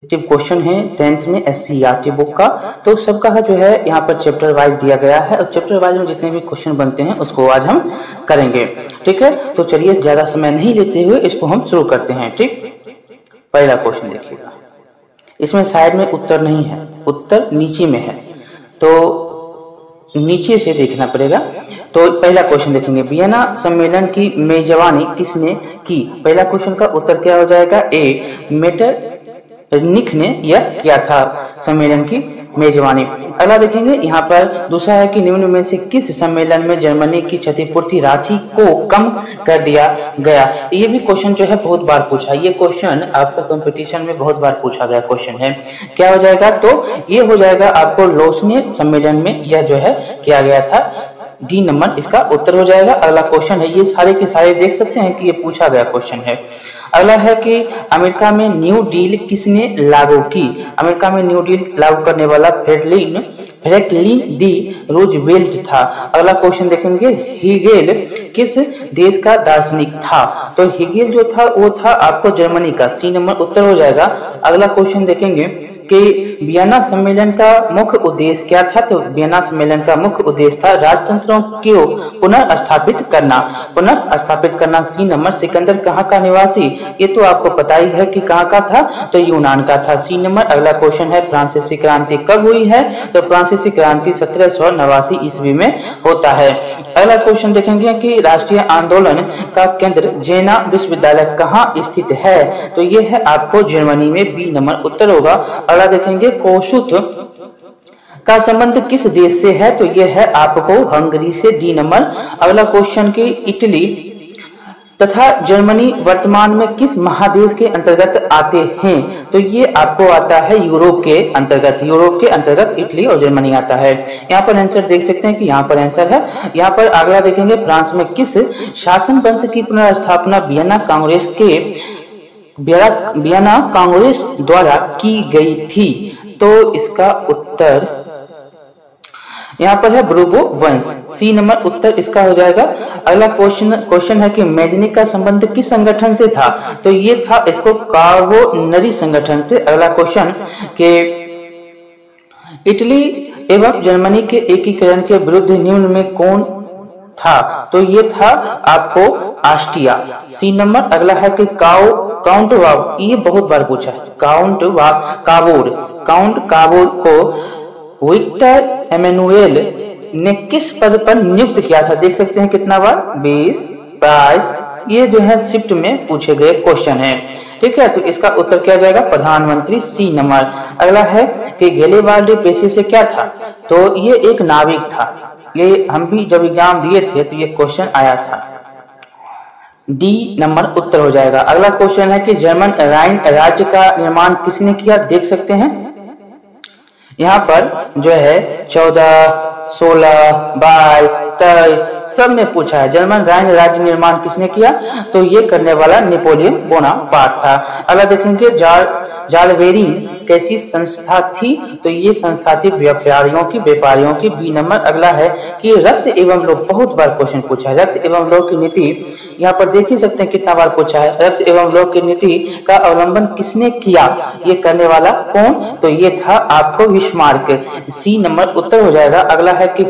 Question है 10th में SCERT book का। तो सबका जो है यहाँ पर चैप्टर वाइज दिया गया है और चैप्टर वाइज में जितने भी क्वेश्चन बनते हैं उसको आज हम करेंगे। ठीक है, तो चलिए ज्यादा समय नहीं लेते हुए इसको हम शुरू करते हैं। ठीक, पहला क्वेश्चन देखिएगा, इसमें साइड में उत्तर नहीं है, उत्तर नीचे में है, तो नीचे से देखना पड़ेगा। तो पहला क्वेश्चन देखेंगे, वियना सम्मेलन की मेजबानी किसने की? पहला क्वेश्चन का उत्तर क्या हो जाएगा? ए, मेटरनिख ने यह किया था सम्मेलन की मेजबानी। अगला देखेंगे, यहाँ पर दूसरा है कि निम्न में से किस सम्मेलन में जर्मनी की क्षतिपूर्ति राशि को कम कर दिया गया? ये भी क्वेश्चन जो है बहुत बार पूछा, ये क्वेश्चन आपको कंपटीशन में बहुत बार पूछा गया क्वेश्चन है। क्या हो जाएगा? तो ये हो जाएगा आपको लोसने सम्मेलन में यह जो है किया गया था। डी नंबर इसका उत्तर हो जाएगा। अगला क्वेश्चन है, ये सारे के सारे देख सकते हैं कि ये पूछा गया क्वेश्चन है। अगला है कि अमेरिका में न्यू डील किसने लागू की? अमेरिका में न्यू डील लागू करने वाला फ्रैंकलिन डी रूजवेल्ट था। अगला क्वेश्चन देखेंगे, हिगेल किस देश का दार्शनिक था? तो हिगेल जो था वो था आपको जर्मनी का। सी नंबर उत्तर हो जाएगा। अगला क्वेश्चन देखेंगे कि वियना सम्मेलन का मुख्य उद्देश्य क्या था? तो वियना सम्मेलन का मुख्य उद्देश्य था राजतंत्रों को पुनर्स्थापित करना। सी नंबर। सिकंदर कहाँ का निवासी? ये तो आपको पता ही है कि कहाँ का था, तो यूनान का था। सी नंबर। अगला क्वेश्चन है, फ्रांसीसी क्रांति कब हुई है? तो फ्रांसीसी क्रांति 1789 ईस्वी में होता है। अगला क्वेश्चन देखेंगे कि राष्ट्रीय आंदोलन का केंद्र जेना विश्वविद्यालय कहाँ स्थित है? तो ये है आपको जर्मनी में। बी नंबर उत्तर होगा। अगला देखेंगे, कोसुत का संबंध किस देश से है? तो ये है आपको हंगरी से। D number. अगला क्वेश्चन की इटली तथा जर्मनी वर्तमान में किस महादेश के अंतर्गत आते हैं? तो ये आपको आता है यूरोप के अंतर्गत इटली और जर्मनी आता है। यहाँ पर आंसर देख सकते हैं कि यहाँ पर आंसर है। यहाँ पर अगला देखेंगे, फ्रांस में किस शासन वंश की पुनर्स्थापना वियना कांग्रेस द्वारा की गई थी? तो इसका उत्तर यहाँ पर है ब्रूबो वंश। सी नंबर उत्तर इसका हो जाएगा। अगला क्वेश्चन है कि मैजनिक का संबंध किस संगठन से था? तो ये था इसको कार्बोनरी संगठन से। अगला क्वेश्चन के इटली एवं जर्मनी के एकीकरण के विरुद्ध निम्न में कौन था? तो ये था आपको ऑस्ट्रिया। सी नंबर। अगला है कि काउंट वाव, ये बहुत बार पूछा है। काउंट काबोर को विक्टर एमेनुएल ने किस पद पर नियुक्त किया था? देख सकते हैं कितना बार, 20, 22। ये जो है शिफ्ट में पूछे गए क्वेश्चन है। ठीक है, तो इसका उत्तर क्या जाएगा? प्रधानमंत्री। C number. अगला है कि गैरिबाल्डी पेशे से क्या था? तो ये एक नाविक था। ये हम भी जब एग्जाम दिए थे तो ये क्वेश्चन आया था। डी नंबर उत्तर हो जाएगा। अगला क्वेश्चन है कि जर्मन राइन राज्य का निर्माण किसने किया? देख सकते हैं यहाँ पर जो है 14, 16, 22, 23 सब में पूछा है जर्मन राइन राज्य निर्माण किसने किया? तो ये करने वाला नेपोलियन बोनापार्ट था। अगला देखेंगे, जालवेरिन कैसी संस्था थी? तो ये संस्था थी व्यापारियों की। B number. अगला है कि रक्त एवं लोह, बहुत बार क्वेश्चन पूछा है। रक्त एवं लोह की नीति यहाँ पर देख ही सकते हैं कितना बार पूछा है। रक्त एवं लोह की नीति का अवलंबन किसने किया? ये करने वाला कौन? तो ये था आपको बिस्मार्क। सी नंबर उत्तर हो जाएगा। अगला है कि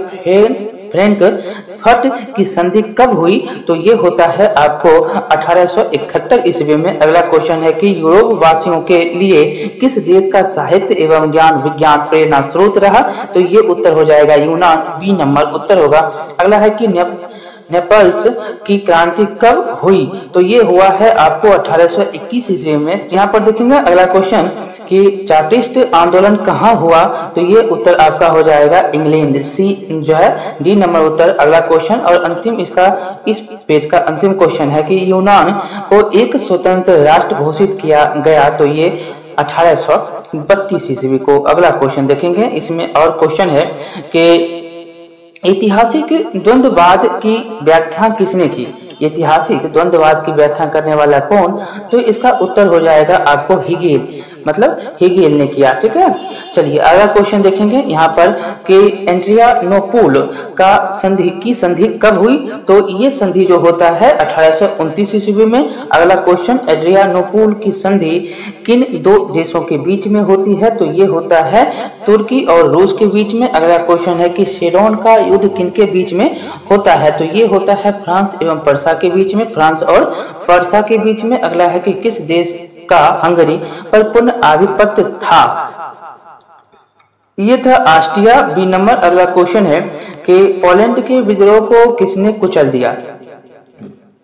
फ्रैंकफर्ट की संधि कब हुई? तो ये होता है आपको 1871 ईस्वी में। अगला क्वेश्चन है कि यूरोप वासियों के लिए किस देश का साहित्य एवं ज्ञान विज्ञान प्रेरणा स्रोत रहा? तो ये उत्तर हो जाएगा यूनान। बी नंबर उत्तर होगा। अगला है कि नेपल्स की क्रांति कब हुई? तो ये हुआ है आपको 1821 ईस्वी में। यहाँ पर देखेंगे अगला क्वेश्चन कि चार्टिस्ट आंदोलन कहाँ हुआ? तो ये उत्तर आपका हो जाएगा इंग्लैंड। सी जो है डी नंबर उत्तर। अगला क्वेश्चन और अंतिम इसका इस पेज का अंतिम क्वेश्चन है कि यूनान को एक स्वतंत्र राष्ट्र घोषित किया गया? तो ये 1832 ईस्वी को। अगला क्वेश्चन देखेंगे, इसमें और क्वेश्चन है कि ऐतिहासिक द्वंद्ववाद की व्याख्या किसने की? ऐतिहासिक द्वंद्ववाद की व्याख्या करने वाला कौन? तो इसका उत्तर हो जाएगा आपको हिगेल, मतलब हिगेल ने किया। ठीक है, चलिए अगला क्वेश्चन देखेंगे यहाँ पर कि एड्रियानोपुल का संधि कब हुई? तो ये संधि जो होता है 1829 ईस्वी में। अगला क्वेश्चन, एड्रियानोपुल की संधि किन दो देशों के बीच में होती है? तो ये होता है तुर्की और रूस के बीच में। अगला क्वेश्चन है कि सेडोन का युद्ध किनके बीच में होता है? तो ये होता है फ्रांस एवं पर्सा के बीच में, फ्रांस और पर्सा के बीच में। अगला है कि किस देश का हंगरी पर पूर्ण आधिपत्य था? ये था ऑस्ट्रिया, बी नंबर। अगला क्वेश्चन है कि पोलैंड के विद्रोह को किसने कुचल दिया?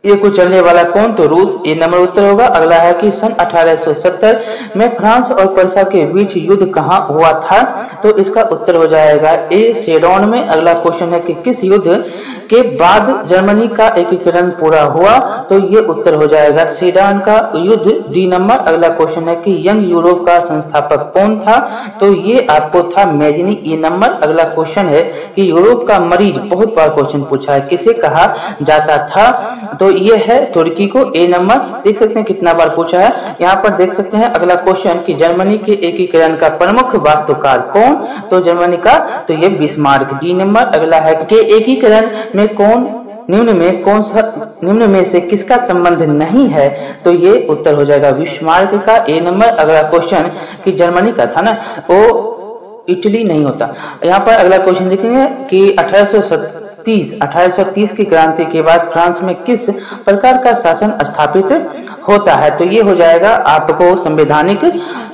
ये कुचलने वाला कौन? तो रूस, ए नंबर उत्तर होगा। अगला है कि सन 1870 में फ्रांस और पर्सा के बीच युद्ध कहाँ हुआ था? तो इसका उत्तर हो जाएगा ए, सेडोन में। अगला क्वेश्चन है कि किस युद्ध के बाद जर्मनी का एकीकरण पूरा हुआ? तो ये उत्तर हो जाएगा सेडोन का युद्ध, डी नंबर। अगला क्वेश्चन है कि यंग यूरोप का संस्थापक कौन था? तो ये आपको था मेजनी, ए नंबर। अगला क्वेश्चन है कि यूरोप का मरीज, बहुत बार क्वेश्चन पूछा है, किसे कहा जाता था? तो ये है तुर्की को, ए नंबर। देख सकते हैं कितना बार पूछा है, यहाँ पर देख सकते हैं। अगला क्वेश्चन कि जर्मनी के एकीकरण का प्रमुख वास्तुकार कौन? तो जर्मनी का, तो ये बिस्मार्क, डी नंबर। अगला है कि एकीकरण में निम्न में से किसका संबंध नहीं है? तो ये उत्तर हो जाएगा बिस्मार्क का, ए नंबर। अगला क्वेश्चन कि जर्मनी का था ना, वो इटली नहीं होता। यहाँ पर अगला क्वेश्चन देखेंगे कि 1830 की क्रांति के बाद फ्रांस में किस प्रकार का शासन स्थापित होता है? तो ये हो जाएगा आपको संवैधानिक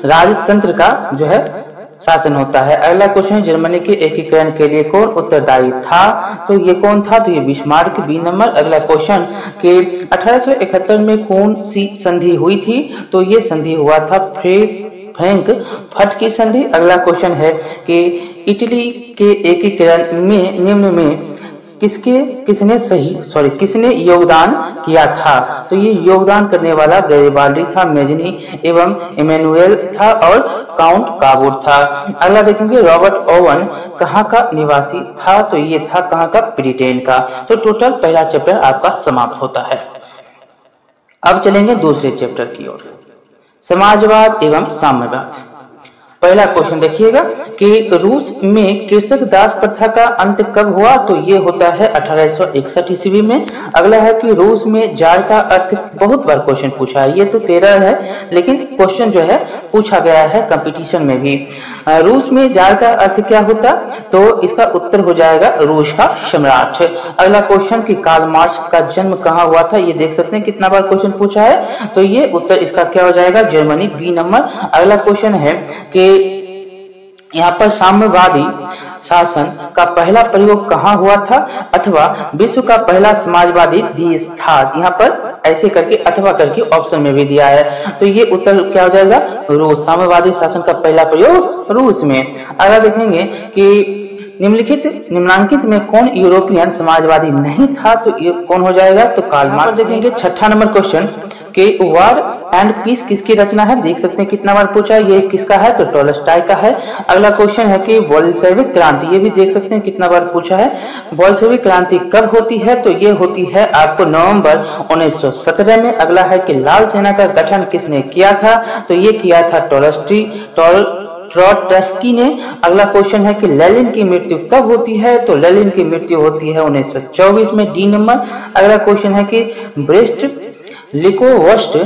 राजतंत्र का जो है शासन होता है। अगला क्वेश्चन, जर्मनी के एकीकरण के लिए कौन उत्तरदायी था? तो ये कौन था? तो ये बिस्मार्क, बी नंबर। अगला क्वेश्चन कि 1871 में कौन सी संधि हुई थी? तो ये संधि हुआ था फ्रैंकफर्ट की संधि। अगला क्वेश्चन है कि इटली के एकीकरण में निम्न में किसने योगदान किया था? तो ये योगदान करने वाला गैरिबाल्डी था, मेजनी एवं इमैनुएल था और काउंट काबूर था। अगला देखेंगे, रॉबर्ट ओवन कहाँ का निवासी था? तो ये था कहाँ का? ब्रिटेन का। तो टोटल पहला चैप्टर आपका समाप्त होता है। अब चलेंगे दूसरे चैप्टर की ओर, समाजवाद एवं साम्यवाद। पहला क्वेश्चन देखिएगा कि रूस में कृषक दास प्रथा का अंत कब हुआ? तो ये होता है 1861 ईस्वी में। अगला है कि रूस में जार का अर्थ, बहुत बार क्वेश्चन पूछा है, ये तो 13 है लेकिन क्वेश्चन जो है पूछा गया है कंपटीशन में भी। रूस में जार का अर्थ क्या होता? तो इसका उत्तर हो जाएगा रूस का सम्राट। अगला क्वेश्चन कि कार्ल मार्क्स का जन्म कहाँ हुआ था? ये देख सकते हैं कितना बार क्वेश्चन पूछा है, तो ये उत्तर इसका क्या हो जाएगा? Germany, B number. अगला क्वेश्चन है कि यहाँ पर साम्यवादी शासन का पहला प्रयोग कहाँ हुआ था? अथवा विश्व का पहला समाजवादी देश था? यहाँ पर ऐसे करके अथवा करके ऑप्शन में भी दिया है, तो ये उत्तर क्या हो जाएगा? रूस। साम्यवादी शासन का पहला प्रयोग रूस में। अगला देखेंगे कि निम्नांकित में कौन यूरोपियन समाजवादी नहीं था? तो ये कौन हो जाएगा? तो कार्ल मार्क्स। देखेंगे छठा नंबर क्वेश्चन कि वॉर एंड पीस किसकी रचना है? देख सकते हैं कितना बार पूछा है, ये किसका है? तो टॉलस्टॉय का है। अगला क्वेश्चन है कि बोल्शेविक क्रांति, ये भी देख सकते हैं कितना बार पूछा है। बोल्शेविक क्रांति कब होती है? तो ये होती है आपको नवंबर 1917 में। अगला है कि लाल सेना का गठन किसने किया था? तो ये किया था ट्रॉट्स्की ने। अगला क्वेश्चन है कि लेनिन की मृत्यु कब होती है? तो लेनिन की मृत्यु होती है 1924 में, डी नंबर। अगला क्वेश्चन है कि ब्रेस्ट लिटोवोस्ट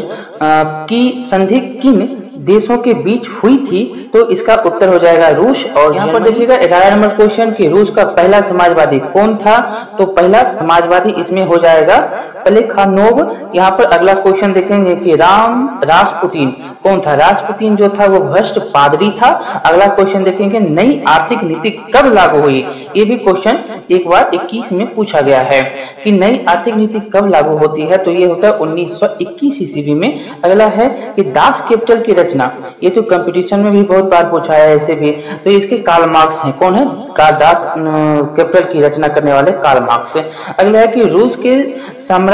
की संधि किन देशों के बीच हुई थी? तो इसका उत्तर हो जाएगा रूस और यहाँ पर देखिएगा 11 नंबर क्वेश्चन कि रूस का पहला समाजवादी कौन था? तो पहला समाजवादी इसमें हो जाएगा प्लेखानोव। यहाँ पर अगला क्वेश्चन देखेंगे कि रासपुतीन कौन था? रासपुतीन जो था वो भ्रष्ट पादरी था। अगला क्वेश्चन देखेंगे नई आर्थिक नीति कब लागू हुई? ये भी क्वेश्चन एक बार 21 में पूछा गया है कि नई आर्थिक नीति कब लागू होती है? तो ये होता है 1921 ईस्वी में। अगला है कि दास कैपिटल की रचना, ये तो कंपटीशन में भी बहुत बार पूछा है ऐसे भी, तो इसके कार्ल मार्क्स हैं। कौन है? दास कैपिटल की रचना करने वाले कार्ल मार्क्स। अगला है कि रूस के सम्राट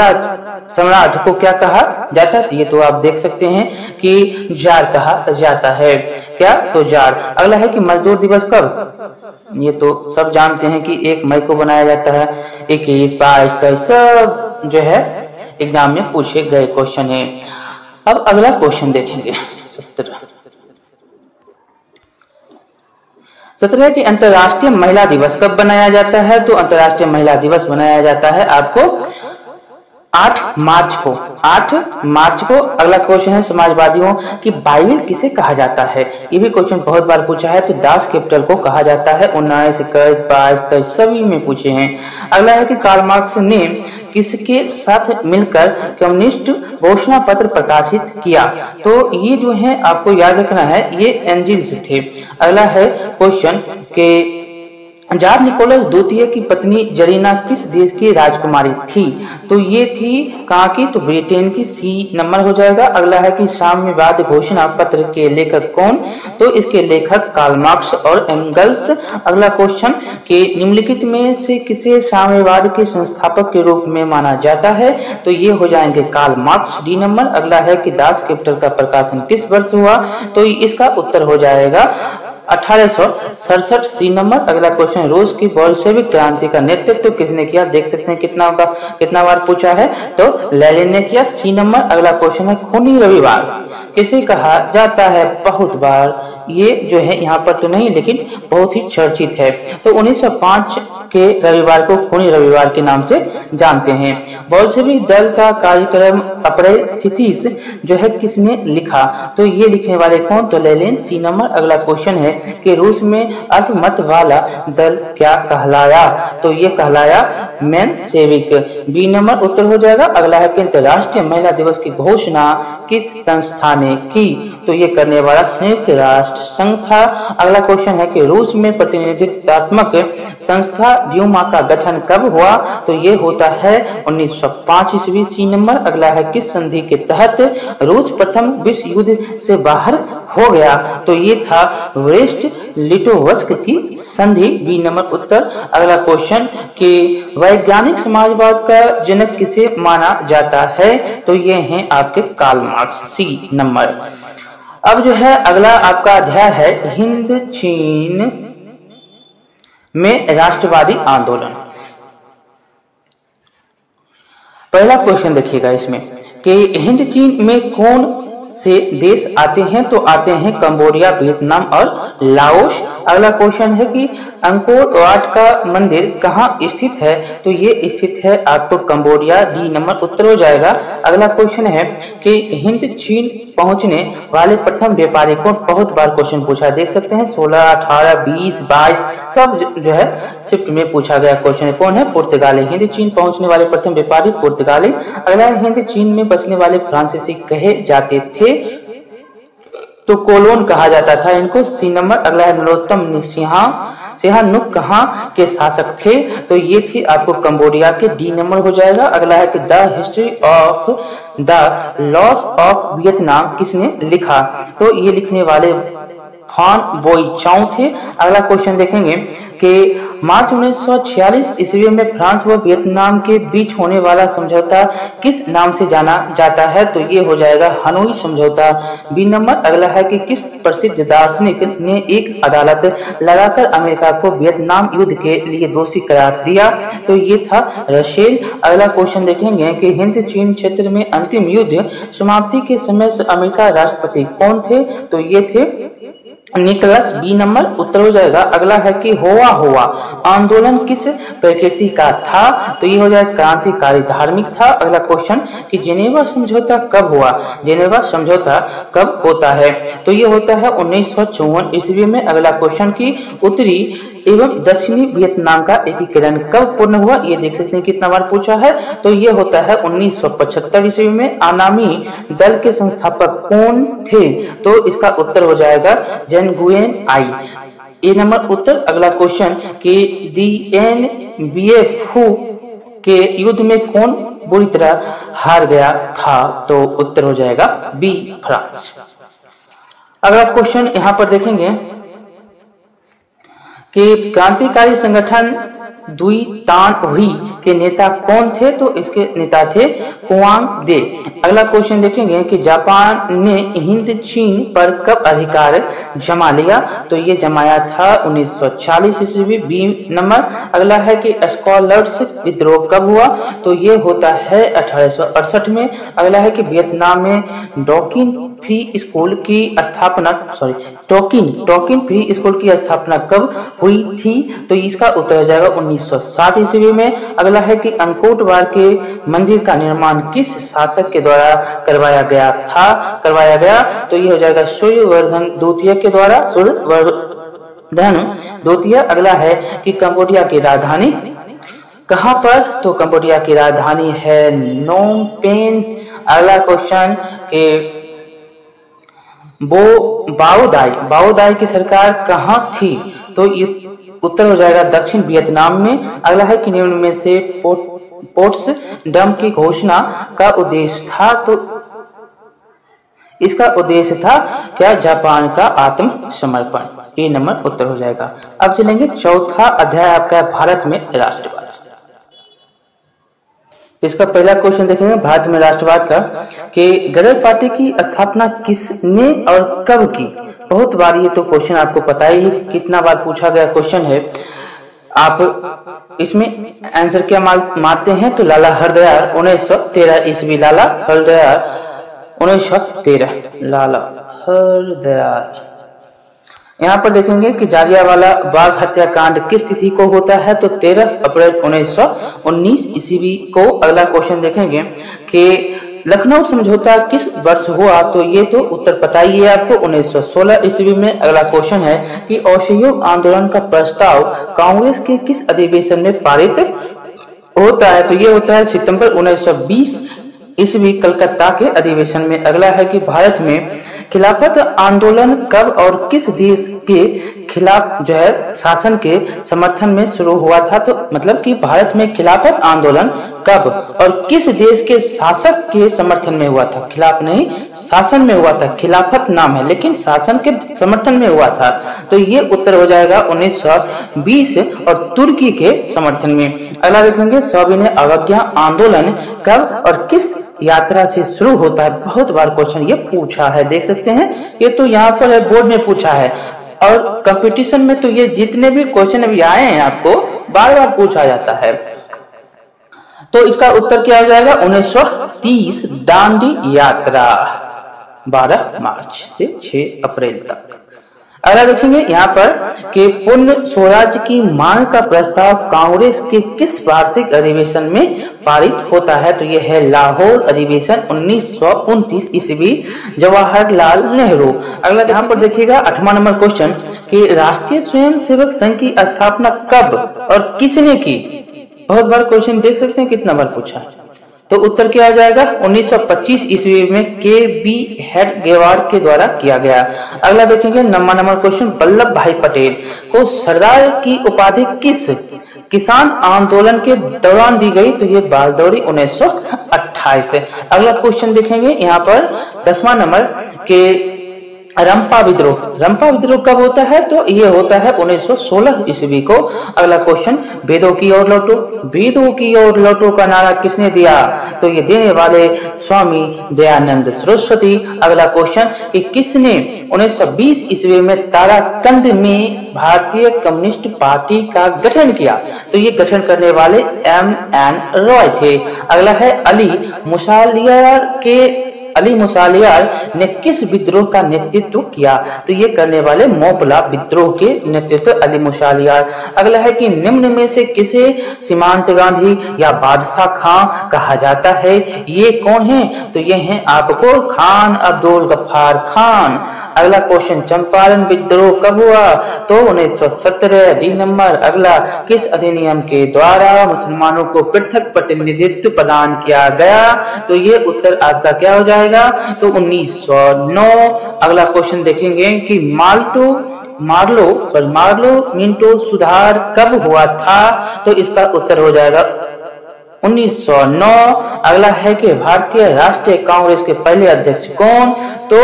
को क्या कहा जाता है? ये तो आप देख सकते हैं कि जार कहा जाता है। क्या? तो जार। अगला है कि मजदूर दिवस कब? ये तो सब जानते हैं कि 1 मई को बनाया जाता है। 21, 22, 23 सब जो है एग्जाम में पूछे गए क्वेश्चन है। अब अगला क्वेश्चन देखेंगे 17 की अंतर्राष्ट्रीय महिला दिवस कब बनाया जाता है? तो अंतर्राष्ट्रीय महिला दिवस बनाया जाता है आपको 8 मार्च को। 8 मार्च को। अगला क्वेश्चन है समाजवादियों की बाइबल किसे कहा जाता है? ये भी क्वेश्चन बहुत बार पूछा है। तो दास कैपिटल को कहा जाता है। 19, 21, 22, 23 सभी में पूछे हैं। अगला है कि कार्ल मार्क्स ने किसके साथ मिलकर कम्युनिस्ट घोषणा पत्र प्रकाशित किया? तो ये जो है आपको याद रखना है, ये एंजिल्स थे। अगला है क्वेश्चन के जार निकोलस द्वितीय की पत्नी जरीना किस देश की राजकुमारी थी? तो ये थी कहाँ की? तो ब्रिटेन की। सी नंबर हो जाएगा। अगला है कि साम्यवाद घोषणा पत्र के लेखक कौन? तो इसके लेखक कार्ल मार्क्स और एंगल्स। अगला क्वेश्चन के निम्नलिखित में से किसे साम्यवाद के संस्थापक के रूप में माना जाता है? तो ये हो जाएंगे कार्ल मार्क्स। D number. अगला है कि दास कैपिटल का प्रकाशन किस वर्ष हुआ? तो इसका उत्तर हो जाएगा 1867। सी नंबर। अगला क्वेश्चन रूस की बोल्शेविक क्रांति का नेतृत्व किसने किया? देख सकते हैं कितना बार पूछा है। तो लेनिन ने किया। सी नंबर। अगला क्वेश्चन है खूनी रविवार किसे कहा जाता है? बहुत बार ये जो है यहाँ पर तो नहीं, लेकिन बहुत ही चर्चित है। तो 1905 के रविवार को खूनी रविवार के नाम से जानते हैं। बोल्शेविक दल का कार्यक्रम अपरेथितिस जो है किसने लिखा? तो ये लिखने वाले कौन? तो लेनिन। C number. अगला क्वेश्चन है कि रूस में अल्पमत वाला दल क्या कहलाया? तो ये कहलाया मेंशेविक। बी नंबर उत्तर हो जाएगा। अगला है कि अंतर्राष्ट्रीय महिला दिवस की घोषणा किस संस्था ने की? तो ये करने वाला संयुक्त राष्ट्र संघ था। अगला क्वेश्चन है कि रूस में प्रतिनिधित्वात्मक संस्था ड्यूमा का गठन कब हुआ? तो ये होता है 1905 ईस्वी। C number. अगला है किस संधि के तहत रूस प्रथम विश्व युद्ध से बाहर हो गया? तो ये था ब्रेस्ट लिटोवस्क की संधि। बी नंबर उत्तर। अगला क्वेश्चन कि वैज्ञानिक समाजवाद का जनक किसे माना जाता है? तो ये हैं आपके कार्ल मार्क्स। सी नंबर। अब जो है अगला आपका अध्याय है हिंद चीन में राष्ट्रवादी आंदोलन। पहला क्वेश्चन देखिएगा इसमें कि हिंद चीन में कौन से देश आते हैं? तो आते हैं कंबोडिया, वियतनाम और लाओस। अगला क्वेश्चन है कि अंकोर वाट का मंदिर कहाँ स्थित है? तो ये स्थित है आपको कंबोडिया। डी नंबर उत्तर हो जाएगा। अगला क्वेश्चन है कि हिंद चीन पहुंचने वाले प्रथम व्यापारी कौन? बहुत बार क्वेश्चन पूछा, देख सकते हैं 16, 18, 20, 22 सब जो है शिफ्ट में पूछा गया क्वेश्चन। कौन है? पुर्तगाली। हिंद चीन पहुंचने वाले प्रथम व्यापारी पुर्तगाली। अगला हिंद चीन में बसने वाले फ्रांसीसी कहे जाते थे? तो कोलोन कहा जाता था इनको। C number. अगला है नरोत्तम सिंहानुक कहाँ के शासक थे? तो ये थी आपको कंबोडिया के। डी नंबर हो जाएगा। अगला है कि the history of the loss of Vietnam किसने लिखा? तो ये लिखने वाले फान बोई चाउ थे। अगला क्वेश्चन देखेंगे कि मार्च 1946 ईस्वी में फ्रांस व वियतनाम के बीच होने वाला समझौता किस नाम से जाना जाता है? तो ये हो जाएगा हनोई समझौता। B number. अगला है कि किस प्रसिद्ध दार्शनिक ने एक अदालत लगाकर अमेरिका को वियतनाम युद्ध के लिए दोषी करार दिया? तो ये था रसेल। अगला क्वेश्चन देखेंगे कि हिंद चीन क्षेत्र में अंतिम युद्ध समाप्ति के समय से अमेरिका राष्ट्रपति कौन थे? तो ये थे निकोलस। बी नंबर उत्तर हो जाएगा। अगला है कि होवा आंदोलन किस प्रकृति का था? तो ये हो जाएगा क्रांतिकारी धार्मिक था। अगला क्वेश्चन कि जेनेवा समझौता कब हुआ? जेनेवा समझौता कब होता है? तो ये होता है 1954 ईस्वी में। अगला क्वेश्चन की उत्तरी एवं दक्षिणी वियतनाम का एकीकरण कब पूर्ण हुआ? ये देख सकते हैं कितना बार पूछा है। तो ये होता है 1975 ईस्वी में। आनामी दल के संस्थापक कौन थे? तो इसका उत्तर हो जाएगा जन गुएन आई। ए नंबर उत्तर। अगला क्वेश्चन कि DNBF के युद्ध में कौन बुरी तरह हार गया था? तो उत्तर हो जाएगा बी फ्रांस। अगला क्वेश्चन यहाँ पर देखेंगे कि क्रांतिकारी संगठन दुई तान हुई के नेता कौन थे? तो इसके नेता थे कुआंग दे। अगला क्वेश्चन देखेंगे कि जापान ने हिंद चीन पर कब अधिकार जमा लिया? तो ये जमाया था 1940 ईस्वी। B number. अगला है कि स्कॉलर्स विद्रोह कब हुआ? तो ये होता है 1868 में। अगला है कि वियतनाम में टोकिन फ्री स्कूल की स्थापना टोकिन फ्री स्कूल की स्थापना कब हुई थी? तो इसका उत्तर हो जाएगा 1907 ईस्वी में। अगला है कि अंकोट वार के मंदिर का निर्माण किस शासक के द्वारा करवाया गया? तो ये हो जाएगा सूर्यवर्धन द्वितीय के द्वारा। अगला है कि कंबोडिया की राजधानी कहां पर? तो कंबोडिया की राजधानी है नोम पेन। अगला क्वेश्चन के बाओदाई की सरकार कहां थी? तो ये उत्तर हो जाएगा दक्षिण वियतनाम में। अगला है कि निम्न में से पोट्सडम की घोषणा का उद्देश्य था? तो इसका उद्देश्य था क्या? जापान का आत्मसमर्पण। ये नंबर उत्तर हो जाएगा। अब चलेंगे चौथा अध्याय आपका भारत में राष्ट्रवाद। इसका पहला क्वेश्चन देखेंगे भारत में राष्ट्रवाद का कि गदर पार्टी की स्थापना किसने और कब की? बहुत बार ये तो क्वेश्चन आपको पता ही कितना बार पूछा गया क्वेश्चन है। आप इसमें आंसर क्या मारते हैं? तो लाला हरदयाल 1913 ईस्वी। लाला हरदयाल 1913। लाला हरदयाल। यहाँ पर देखेंगे कि जालियांवाला बाग हत्याकांड किस तिथि को होता है? तो 13 अप्रैल 1919 ईस्वी को। अगला क्वेश्चन देखेंगे कि लखनऊ समझौता किस वर्ष हुआ? तो ये तो उत्तर पता ही है आपको, 1916 ईस्वी में। अगला क्वेश्चन है कि असहयोग आंदोलन का प्रस्ताव कांग्रेस के किस अधिवेशन में पारित होता है? तो ये होता है सितंबर 1920 ईस्वी कलकत्ता के अधिवेशन में। अगला है कि भारत में खिलाफत आंदोलन कब और किस देश के खिलाफ जो है शासन के समर्थन में शुरू हुआ था? तो मतलब कि भारत में खिलाफत आंदोलन कब और किस देश के शासक के समर्थन में हुआ था? खिलाफ नहीं, शासन में हुआ था। खिलाफत नाम है लेकिन शासन के समर्थन में हुआ था। तो ये उत्तर हो जाएगा 1920 और तुर्की के समर्थन में। अगला देखेंगे सविनय अवज्ञा आंदोलन कब और किस यात्रा से शुरू होता है? बहुत बार क्वेश्चन ये पूछा है, देख सकते हैं। ये तो यहाँ पर है, बोर्ड में पूछा है और कंपटीशन में तो ये जितने भी क्वेश्चन अभी आए हैं आपको बार बार पूछा जाता है। तो इसका उत्तर क्या हो जाएगा? 1930 दांडी यात्रा 12 मार्च से 6 अप्रैल तक। अगला देखेंगे यहाँ पर कि पूर्ण स्वराज की मांग का प्रस्ताव कांग्रेस के किस वार्षिक अधिवेशन में पारित होता है? तो यह है लाहौर अधिवेशन 1929 ईस्वी, जवाहरलाल नेहरू। अगला यहाँ पर देखिएगा 8वां नंबर क्वेश्चन कि राष्ट्रीय स्वयंसेवक संघ की स्थापना कब और किसने की? बहुत बार क्वेश्चन देख सकते हैं कितना बार पूछा है। तो उत्तर क्या आ जाएगा? 1925 ईस्वी में के.बी. हेडगेवार के द्वारा किया गया। अगला देखेंगे 9वां नंबर क्वेश्चन वल्लभ भाई पटेल को सरदार की उपाधि किस किसान आंदोलन के दौरान दी गई? तो ये बारदौरी 1928 है। अगला क्वेश्चन देखेंगे यहाँ पर 10वां नंबर के रंपा विद्रोह कब होता है? तो ये होता है 1916 ईस्वी को। अगला क्वेश्चन वेदों की ओर लौटो का नारा किसने दिया? तो ये देने वाले स्वामी दयानंद सरस्वती। अगला क्वेश्चन कि किसने 1920 ईस्वी में ताराकंद में भारतीय कम्युनिस्ट पार्टी का गठन किया? तो ये गठन करने वाले M.N. रॉय थे। अगला है अली मुसालियार ने किस विद्रोह का नेतृत्व किया? तो ये करने वाले मोपला विद्रोह के नेतृत्व अली मुसालियार। अगला है कि निम्न में से किसे सीमांत गांधी या बादशाह खां कहा जाता है? ये कौन है? तो ये हैं आपको खान अब्दुल गफ्फार खान। अगला क्वेश्चन चंपारण विद्रोह कब हुआ? तो 1917। D number. अगला किस अधिनियम के द्वारा मुसलमानों को पृथक प्रतिनिधित्व प्रदान किया गया? तो ये उत्तर आपका क्या हो जाएगा? तो 1909। अगला क्वेश्चन देखेंगे कि मार्लो मिंटो सुधार कब हुआ था? तो इसका उत्तर हो जाएगा 1909। अगला है कि भारतीय राष्ट्रीय कांग्रेस के पहले अध्यक्ष कौन? तो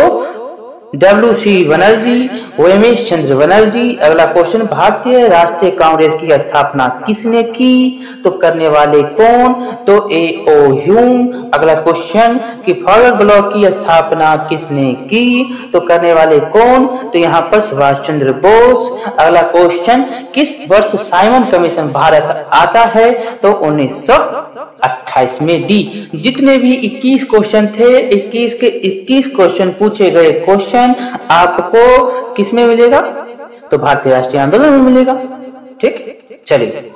WC बनर्जी, उमेश चंद्र बनर्जी। अगला क्वेश्चन, भारतीय राष्ट्रीय कांग्रेस की स्थापना किसने की? तो करने वाले कौन? तो A.O. ह्यूम। अगला क्वेश्चन कि फॉरवर्ड ब्लॉक की स्थापना किसने की? तो करने वाले कौन? तो यहाँ पर सुभाष चंद्र बोस। अगला क्वेश्चन, किस वर्ष साइमन कमीशन भारत आता है? तो 1928 में। डी। जितने भी 21 क्वेश्चन थे, 21 के 21 क्वेश्चन पूछे गए क्वेश्चन आपको किस में मिलेगा? तो भारतीय राष्ट्रीय आंदोलन में मिलेगा। ठीक, चलिए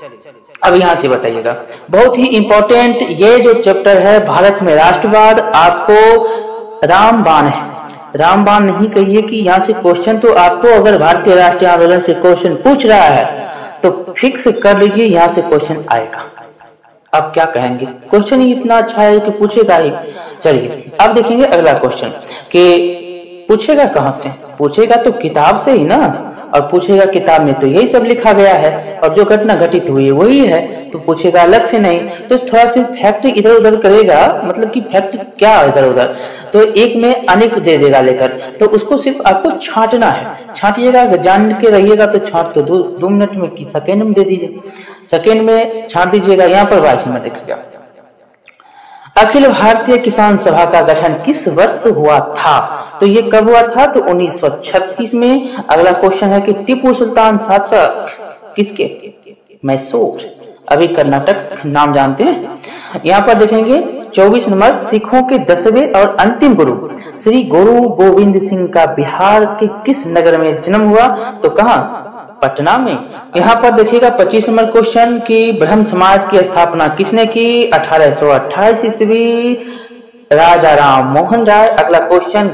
अब यहां से बताइएगा, बहुत ही इंपॉर्टेंट ये जो चैप्टर है भारत में राष्ट्रवाद, आपको रामबाण है। रामबाण नहीं कहिए कि यहाँ से क्वेश्चन तो आपको अगर भारतीय राष्ट्रीय आंदोलन से क्वेश्चन पूछ रहा है तो फिक्स कर लीजिए यहाँ से क्वेश्चन आएगा। अब क्या कहेंगे, क्वेश्चन ही इतना अच्छा है कि पूछेगा ही। चलिए अब देखेंगे अगला क्वेश्चन कि पूछेगा कहां से? पूछेगा तो किताब से ही ना, और पूछेगा किताब में तो यही सब लिखा गया है और जो घटना घटित हुई है वही है, तो पूछेगा अलग से नहीं। तो थोड़ा सा फैक्ट इधर उधर करेगा, मतलब कि फैक्ट क्या इधर उधर, तो एक में अनेक दे देगा लेकर, तो उसको सिर्फ आपको छांटना है। छांटिएगा, जान के रहिएगा तो छांट तो 2 मिनट में की सेकेंड में दे दीजिए, सेकेंड में छांट दीजिएगा। यहाँ पर 22 मिनट देखिएगा। अखिल भारतीय किसान सभा का गठन किस वर्ष हुआ था? तो ये कब हुआ था? तो 1936 में। अगला क्वेश्चन है कि टीपू सुल्तान शासक किसके? मैसूर, अभी कर्नाटक नाम जानते हैं। यहाँ पर देखेंगे 24 नंबर, सिखों के 10वें और अंतिम गुरु श्री गुरु गोविंद सिंह का बिहार के किस नगर में जन्म हुआ? तो कहाँ? पटना में। यहाँ पर देखिएगा 25 नंबर क्वेश्चन की ब्रह्म समाज की स्थापना किसने की? 1828 ईस्वी, राजा राम मोहन राय। अगला क्वेश्चन,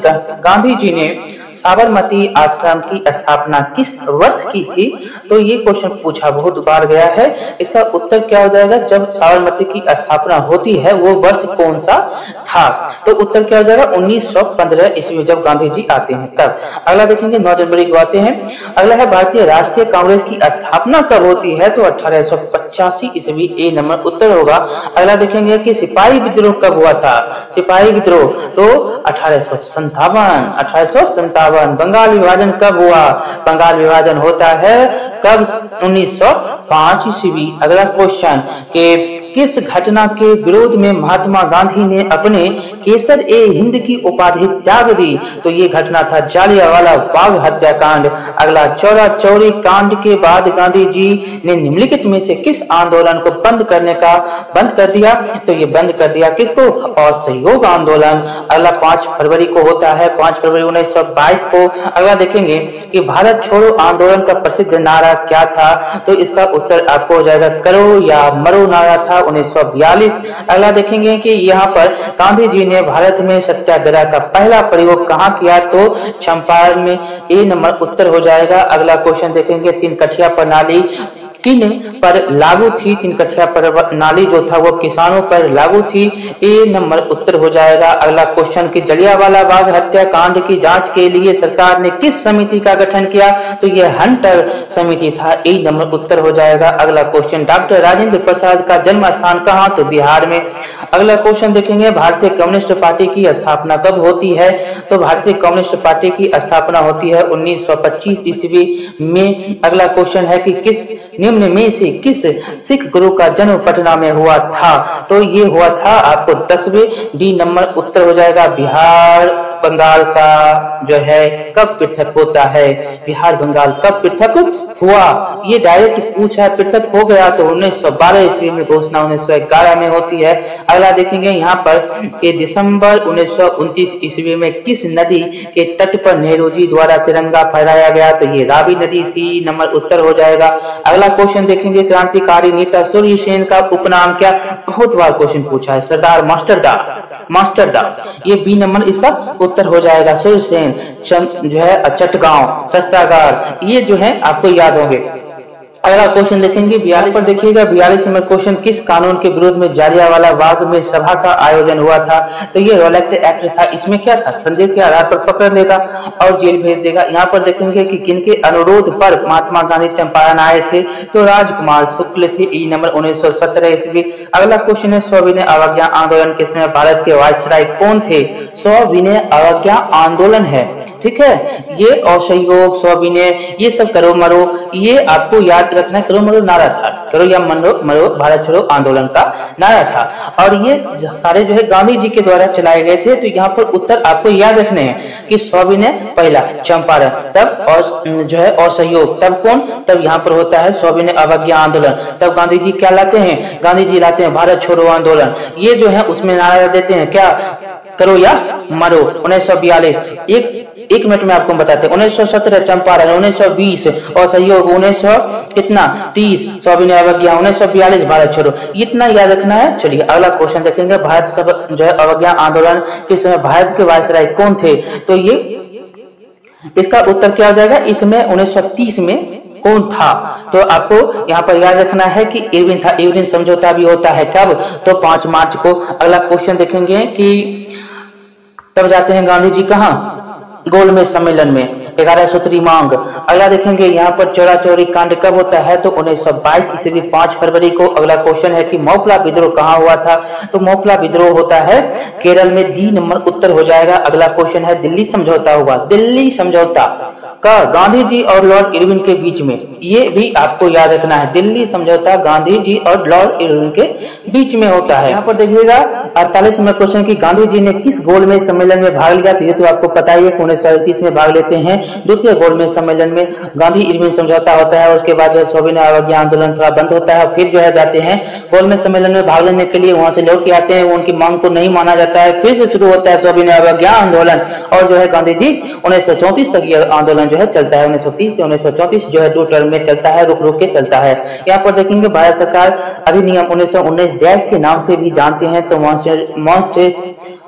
गांधी जी ने साबरमती आश्रम की स्थापना किस वर्ष की थी? तो ये क्वेश्चन पूछा बहुत बार गया है, इसका उत्तर क्या हो जाएगा? जब साबरमती की स्थापना होती है वो वर्ष कौन सा था? तो उत्तर क्या हो जाएगा? 1915 ईस्वी, जब गांधी जी आते हैं तब। अगला देखेंगे 9 जनवरी को आते हैं। अगला है भारतीय राष्ट्रीय कांग्रेस की स्थापना कब होती है? तो 1885 ईस्वी, ए नंबर उत्तर होगा। अगला देखेंगे कि सिपाही विद्रोह कब हुआ था? सिपाही विद्रोह तो 1857। बंगाल विभाजन कब हुआ? बंगाल विभाजन होता है कब? 1905 ईस्वी। अगला क्वेश्चन कि किस घटना के विरोध में महात्मा गांधी ने अपने केसर ए हिंद की उपाधि त्याग दी? तो ये घटना था जालियांवाला बाग हत्याकांड। अगला चौरा चौरी कांड के बाद गांधी जी ने निम्नलिखित में से किस आंदोलन को बंद कर दिया? तो ये बंद कर दिया किसको? और सहयोग आंदोलन। अगला 5 फरवरी को होता है, 5 फरवरी 1922 को। अगला देखेंगे कि भारत छोड़ो आंदोलन का प्रसिद्ध नारा क्या था? तो इसका उत्तर आपको हो जाएगा करो या मरो नारा था 1942। अगला देखेंगे कि यहाँ पर गांधी जी ने भारत में सत्याग्रह का पहला प्रयोग कहाँ किया? तो चंपारण में, ए नंबर उत्तर हो जाएगा। अगला क्वेश्चन देखेंगे तीन कठिया प्रणाली किन पर लागू थी? तीन कठिया प्रणाली जो था वो किसानों पर लागू थी, ए नंबर उत्तर हो जाएगा। अगला क्वेश्चन कि जलियांवाला बाग हत्याकांड की जांच के लिए सरकार ने किस समिति का गठन किया? तो यह हंटर समिति था, ए नंबर उत्तर हो जाएगा। अगला क्वेश्चन डॉक्टर राजेंद्र प्रसाद का जन्म स्थान कहाँ? तो बिहार में। अगला क्वेश्चन देखेंगे भारतीय कम्युनिस्ट पार्टी की स्थापना कब होती है? तो भारतीय कम्युनिस्ट पार्टी की स्थापना होती है 1925 ईस्वी में। अगला क्वेश्चन है कि किस निम्न में से किस सिख गुरु का जन्म पटना में हुआ था? तो ये हुआ था आपको 10वें, डी नंबर उत्तर हो जाएगा। बिहार बंगाल का जो है कब पृथक होता है? बिहार बंगाल कब पृथक हुआ? ये डायरेक्ट पूछा, पृथक हो गया तो 1912 ईस्वी में घोषणा 1911 में होती है। अगला देखेंगे यहाँ पर ये दिसंबर 1929 ईस्वी में किस नदी के तट पर नेहरू जी द्वारा तिरंगा फहराया गया? तो ये रावी नदी, सी नंबर उत्तर हो जाएगा। अगला क्वेश्चन देखेंगे क्रांतिकारी नेता सूर्य सेन का उपनाम क्या? बहुत बार क्वेश्चन पूछा है, सरदार मास्टरदा, ये बी नंबर इसका उत्तर हो जाएगा। सूर्य सेन जो है चटगांव, शस्त्रागार, ये जो है आपको याद होंगे। अगला क्वेश्चन देखेंगे 42 पर। देखिएगा 42 नंबर क्वेश्चन, किस कानून के विरोध में जालियांवाला बाग में सभा का आयोजन हुआ था? तो ये रॉलेट एक्ट था। इसमें क्या था? संदेह के आधार पर पकड़ लेगा और जेल भेज देगा। यहाँ पर देखेंगे कि किनके अनुरोध पर महात्मा गांधी चंपारण आए थे? तो राजकुमार शुक्ल थे। ई नंबर 1917 ईस्वी। अगला क्वेश्चन है सविनय अवज्ञा आंदोलन के समय भारत के वायसराय कौन थे? सविनय अवज्ञा आंदोलन है, ठीक है। ये असहयोग, सविनय, ये सब करो मरो, ये आपको याद रखना है। करो मरो नारा था, करो या मरो मरो भारत छोड़ो आंदोलन का नारा था। और ये सारे जो है गांधी जी के द्वारा चलाए गए थे। तो यहाँ पर उत्तर आपको याद रखने हैं कि सविनय पहला चंपारण, तब और जो है असहयोग, तब कौन? तब यहाँ पर होता है सविनय अवज्ञा आंदोलन। तब गांधी जी क्या लाते हैं? गांधी जी लाते हैं भारत छोड़ो आंदोलन। ये जो है उसमें नारा देते हैं क्या? करो या मरो। 1942 एक मिनट में आपको बताते हैं। 1917 चंपारण, 1920 असहयोग, 1930 सविनय अवज्ञा, 1942 भारत छोड़ो। इतना याद रखना है। चलिए अगला क्वेश्चन देखेंगे। भारत सब जो है अवज्ञा आंदोलन के समय भारत के वायसराय कौन थे? तो ये इसका उत्तर क्या हो जाएगा? इसमें 1930 में कौन था? तो आपको यहाँ पर याद रखना है कि इरविन था। इरविन समझौता भी होता है कब? तो 5 मार्च को। अगला क्वेश्चन देखेंगे कि तब जाते हैं गांधी जी कहाँ? गोलमेज सम्मेलन में। 11 सूत्री मांग। अगला देखेंगे यहाँ पर चौरा चौरी कांड कब होता है? तो 1922 ईस्वी 5 फरवरी को। अगला क्वेश्चन है कि मौपला विद्रोह कहाँ हुआ था? तो मौपला विद्रोह होता है केरल में। डी नंबर उत्तर हो जाएगा। अगला क्वेश्चन है दिल्ली समझौता हुआ। दिल्ली समझौता का गांधी जी और लॉर्ड इरविन के बीच में, ये भी आपको याद रखना है। दिल्ली समझौता गांधी जी और लॉर्ड इरविन के बीच में होता है। यहाँ पर देखिएगा 48 नंबर क्वेश्चन की गांधी जी ने किस गोलमेज सम्मेलन में भाग लिया? तो ये तो आपको पता ही है 1938 में भाग लेते हैं। द्वितीय गोलमेज सम्मेलन में गांधी इरविन समझौता होता है। उसके बाद जो सविनय अवज्ञा आंदोलन थोड़ा बंद होता है। फिर जो है जाते हैं गोलमेज सम्मेलन में भाग लेने के लिए, वहां से लौट के आते हैं। उनकी मांग को नहीं माना जाता है। फिर से शुरू होता है सविनय अवज्ञा आंदोलन और जो है गांधी जी 1934 तक ये आंदोलन जो है चलता है। 1930 से 1934 जो है 2 टर्म में चलता है, रुक रुक के चलता है। यहाँ पर देखेंगे भारत सरकार अधिनियम 1919 डैश के नाम से भी जानते हैं। तो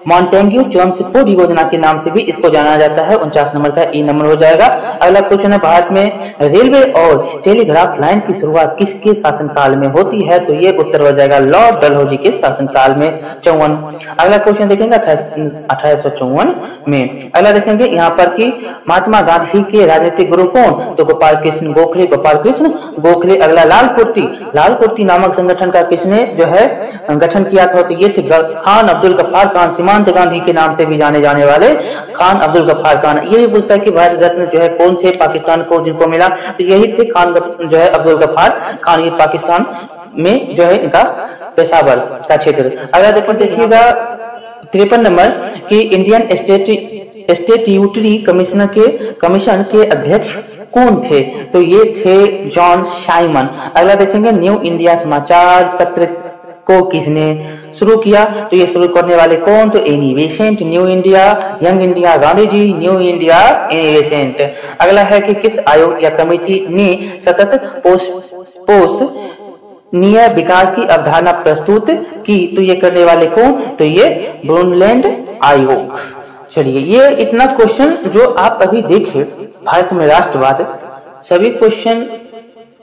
मॉन्टेग्यू चेम्सफोर्ड योजना के नाम से भी इसको जाना जाता है। 49 नंबर का ई नंबर हो जाएगा। अगला क्वेश्चन है भारत में रेलवे और टेलीग्राफ लाइन की शुरुआत किसके शासनकाल में होती है? तो ये उत्तर हो जाएगा लॉर्ड डलहौजी के शासनकाल में 54। अगला क्वेश्चन देखेंगे 1854 में। अगला देखेंगे यहाँ पर कि महात्मा गांधी के राजनीतिक गुरु कौन? तो गोपाल कृष्ण गोखले, गोपाल कृष्ण गोखले। अगला लाल कुर्ती नामक संगठन का किसने जो है गठन किया था? तो ये थे खान अब्दुल गफ्फार खान। सीमांत गांधी के नाम से भी जाने जाने वाले खान अब्दुल गफ्फार खान। ये भी पूछता है कि भारत रत्न जो है कौन थे पाकिस्तान को जिनको मिला? तो यही थे खान जो है अब्दुल गफ्फार खान। ये पाकिस्तान में जो है इनका पेशावर का क्षेत्र। अगर देखिएगा 53 नंबर की इंडियन स्टेट्यूटरी कमीशन के अध्यक्ष कौन थे? तो ये थे जॉन साइमन। अगला देखेंगे न्यू इंडिया समाचार पत्र को किसने शुरू किया? तो ये शुरू करने वाले कौन? तो Annie Besant. New India, young India Gandhi ji, new India Annie Besant. अगला है कि किस आयोग या कमेटी ने सतत पोषणीय विकास की अवधारणा प्रस्तुत की? तो ये करने वाले कौन? तो ये ब्रुनलैंड आयोग। चलिए ये इतना क्वेश्चन जो आप अभी देखे भारत में राष्ट्रवाद, सभी क्वेश्चन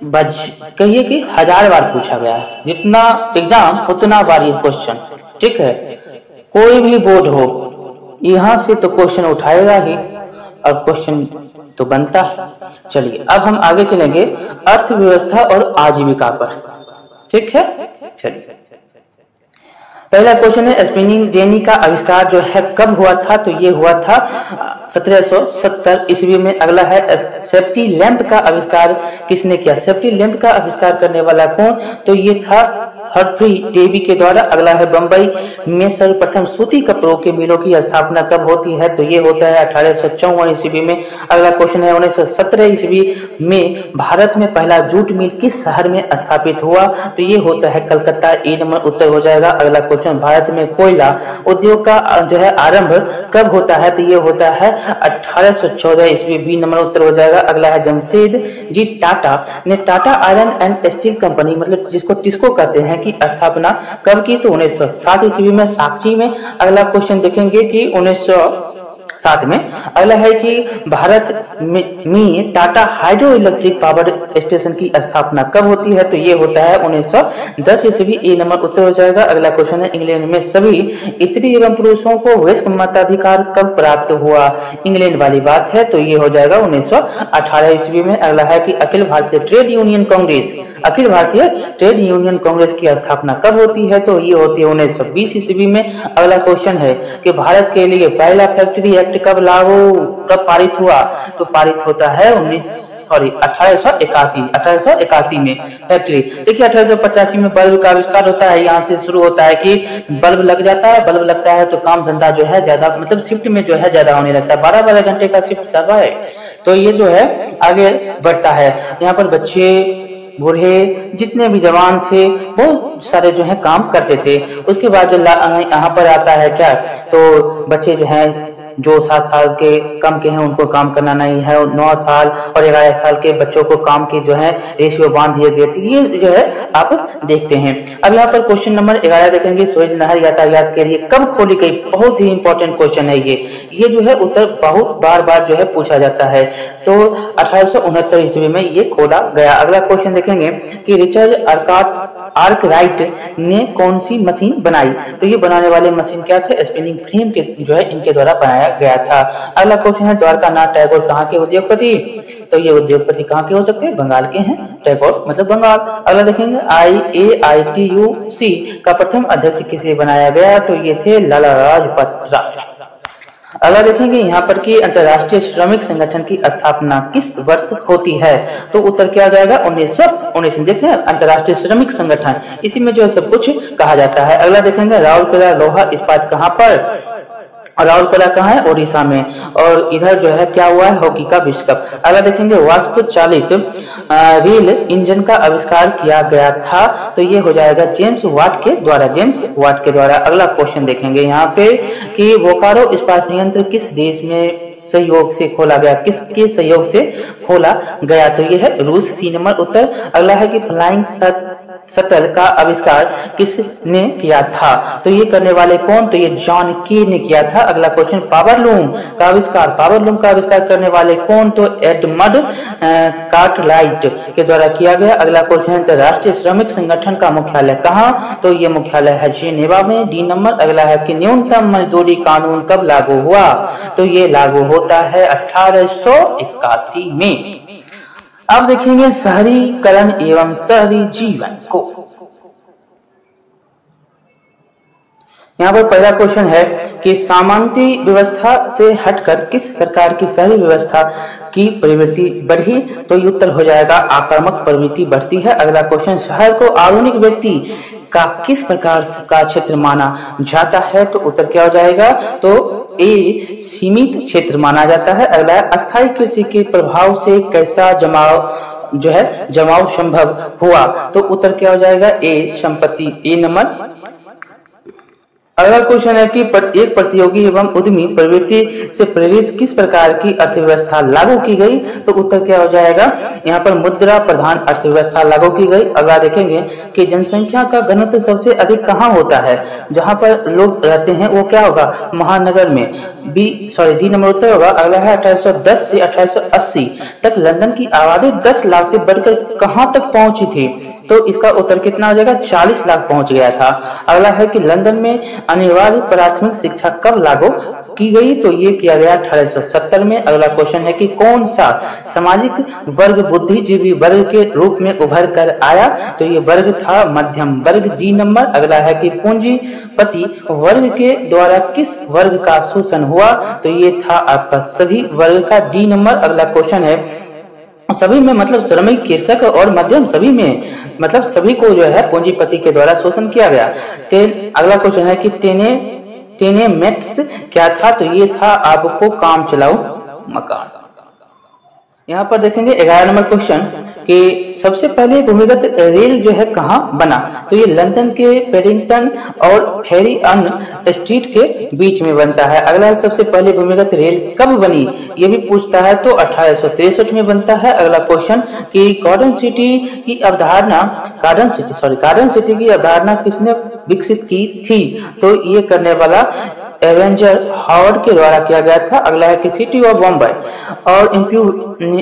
कहिए कि 1000 बार पूछा गया है। जितना एग्जाम उतना बार ये क्वेश्चन, ठीक है। कोई भी बोर्ड हो यहाँ से तो क्वेश्चन उठाएगा ही और क्वेश्चन तो बनता है। चलिए अब हम आगे चलेंगे अर्थव्यवस्था और आजीविका पर, ठीक है। चलिए पहला क्वेश्चन है स्पिनिंग जेनी का आविष्कार जो है कब हुआ था? तो ये हुआ था 1770 ईस्वी में। अगला है सेफ्टी लैंप का आविष्कार किसने किया? सेफ्टी लैंप का आविष्कार करने वाला कौन? तो ये था हम्फ्री डेवी के द्वारा। अगला है बंबई में सर्वप्रथम सूती कपड़ों के मिलों की स्थापना कब होती है? तो ये होता है 1854 ईस्वी में। अगला क्वेश्चन है 1917 ईस्वी में भारत में पहला जूट मिल किस शहर में स्थापित हुआ? तो ये होता है कलकत्ता। ए नंबर उत्तर हो जाएगा। अगला क्वेश्चन भारत में कोयला उद्योग का जो है आरंभ कब होता है? तो ये होता है 1814 ईस्वी। बी नंबर उत्तर हो जाएगा। अगला है जमशेद जी टाटा ने Tata iron and steel company मतलब जिसको टिस्को कहते हैं की स्थापना कब की? तो 1907 ईस्वी में साक्षी में। अगला क्वेश्चन देखेंगे कि साथ में। अगला है कि भारत में Tata hydro electric power station की स्थापना कब होती है? तो ये होता है 1910 ईस्वी। ए नंबर उत्तर हो जाएगा। अगला क्वेश्चन है, इंग्लैंड में सभी स्त्री एवं पुरुषों को वयस्क मताधिकार कब प्राप्त हुआ? इंग्लैंड वाली बात है, तो ये हो जाएगा 1918 ईस्वी में। अगला है कि अखिल भारतीय ट्रेड यूनियन कांग्रेस की स्थापना कब होती है? तो ये होती है 1920 ईस्वी में। अगला क्वेश्चन है कि भारत के लिए पहला फैक्ट्री एक्ट कब पारित हुआ? तो पारित होता है 1881 में फैक्ट्री। देखिए 1885 में बल्ब का आविष्कार होता है। यहाँ से शुरू होता है कि बल्ब लग जाता है, बल्ब लगता है तो काम धंधा जो है ज्यादा, मतलब शिफ्ट में जो है ज्यादा होने लगता है। 12-12 घंटे का शिफ्ट था भाई, तो ये जो है आगे बढ़ता है। यहाँ पर बच्चे बूढ़े जितने भी जवान थे बहुत सारे जो है काम करते थे। उसके बाद जो यहाँ पर आता है क्या, तो बच्चे जो है जो 7 साल के कम के हैं उनको काम करना नहीं है। 9 साल और 11 साल के बच्चों को काम के जो है रेशियो बांध दिए गए थे। ये जो है आप देखते हैं। अब यहाँ पर क्वेश्चन नंबर 11 देखेंगे, सुएज नहर यातायात के लिए कब खोली गई? बहुत ही इंपॉर्टेंट क्वेश्चन है ये जो है उत्तर बहुत बार जो है पूछा जाता है। तो 1869 ईस्वी में ये खोला गया। अगला क्वेश्चन देखेंगे कि रिचर्ड आर्कराइट ने कौन सी मशीन बनाई? तो ये बनाने वाले मशीन क्या थे? स्पिनिंग फ्रेम के जो है इनके द्वारा बनाया गया था। अगला क्वेश्चन है, द्वारकानाथ टैगोर कहाँ के उद्योगपति? तो ये उद्योगपति कहाँ के हो सकते हैं? बंगाल के हैं। टैगोर मतलब बंगाल। अगला देखेंगे, IAITUC का प्रथम अध्यक्ष किसे बनाया गया? तो ये थे लाला लाजपत राय। अगला देखेंगे यहाँ पर कि अंतर्राष्ट्रीय श्रमिक संगठन की स्थापना किस वर्ष होती है? तो उत्तर क्या आ जाएगा? 1919। देखें अंतर्राष्ट्रीय श्रमिक संगठन, इसी में जो है सब कुछ कहा जाता है। अगला देखेंगे, राउरकेला लोहा इस्पात कहाँ पर? राउरकेला कहाँ है? ओडिशा में। और इधर जो है क्या हुआ है? हॉकी का विश्व कप। अगला देखेंगे, वाष्प चालित रेल इंजन का आविष्कार किया गया था? तो ये हो जाएगा जेम्स वाट के द्वारा। अगला क्वेश्चन देखेंगे यहाँ पे कि बोकारो इस्पात संयंत्र किस देश में सहयोग से खोला गया? किसके सहयोग से खोला गया? तो ये है रूस। सी नंबर उत्तर। अगला है कि फ्लाइंग शटल का आविष्कार किसने किया था? तो ये करने वाले कौन? तो ये जॉन के ने किया था। अगला क्वेश्चन, पावरलूम का आविष्कार करने वाले कौन? तो एडमंड कार्टराइट के द्वारा किया गया। अगला क्वेश्चन, अंतर्राष्ट्रीय श्रमिक संगठन का मुख्यालय कहाँ? तो ये मुख्यालय है जेनेवा में। D number. अगला है कि न्यूनतम मजदूरी कानून कब लागू हुआ? तो ये लागू होता है 1881 में। अब देखेंगे शहरीकरण एवं शहरी जीवन को। यहाँ पर पहला क्वेश्चन है कि सामंती व्यवस्था से हटकर किस प्रकार की शहरी व्यवस्था की प्रवृत्ति बढ़ी? तो ये उत्तर हो जाएगा आक्रामक प्रवृत्ति बढ़ती है। अगला क्वेश्चन, शहर को आधुनिक व्यक्ति का किस प्रकार का क्षेत्र माना जाता है? तो उत्तर क्या हो जाएगा? तो ए सीमित क्षेत्र माना जाता है। अगला, अस्थायी कृषि के प्रभाव से कैसा जमाव संभव हुआ? तो उत्तर क्या हो जाएगा? ए संपत्ति। ए नंबर। अगला क्वेश्चन है कि एक प्रतियोगी एवं उद्यमी प्रवृत्ति से प्रेरित किस प्रकार की अर्थव्यवस्था लागू की गई? तो उत्तर क्या हो जाएगा? यहाँ पर मुद्रा प्रधान अर्थव्यवस्था लागू की गई। अगला देखेंगे कि जनसंख्या का घनत्व सबसे अधिक कहाँ होता है? जहाँ पर लोग रहते हैं वो क्या होगा? महानगर में। डी नंबर उत्तर होगा। अगला है 1810 से 1880 तक लंदन की आबादी 10 लाख से बढ़कर कहाँ तक पहुंची थी? तो इसका उत्तर कितना हो जाएगा? 40 लाख पहुंच गया था। अगला है कि लंदन में अनिवार्य प्राथमिक शिक्षा कब लागू की गई? तो ये किया गया 1870 में। अगला क्वेश्चन है कि कौन सा सामाजिक वर्ग बुद्धिजीवी वर्ग के रूप में उभर कर आया? तो ये वर्ग था मध्यम वर्ग। D number. अगला है कि पूंजीपति वर्ग के द्वारा किस वर्ग का शोषण हुआ? तो ये था आपका सभी वर्ग का। D number. अगला क्वेश्चन है सभी में मतलब श्रमिक, कृषक और मध्यम, सभी में मतलब सभी को जो है पूंजीपति के द्वारा शोषण किया गया। अगला क्वेश्चन है कि टेनेमेंट्स क्या था? तो ये था आपको काम चलाऊ मकान। यहाँ पर देखेंगे 11 नंबर क्वेश्चन कि सबसे पहले भूमिगत रेल जो है कहाँ बना? तो ये लंदन के पेडिंगटन और फेरियन स्ट्रीट के बीच में बनता है। अगला, सबसे पहले भूमिगत रेल कब बनी? ये भी पूछता है। तो 1863 में बनता है। अगला क्वेश्चन कि गार्डन सिटी की अवधारणा किसने विकसित की थी? तो ये करने वाला एवेंजर हार्वर्ड के द्वारा किया गया था। अगला है कि सिटी ऑफ बॉम्बे और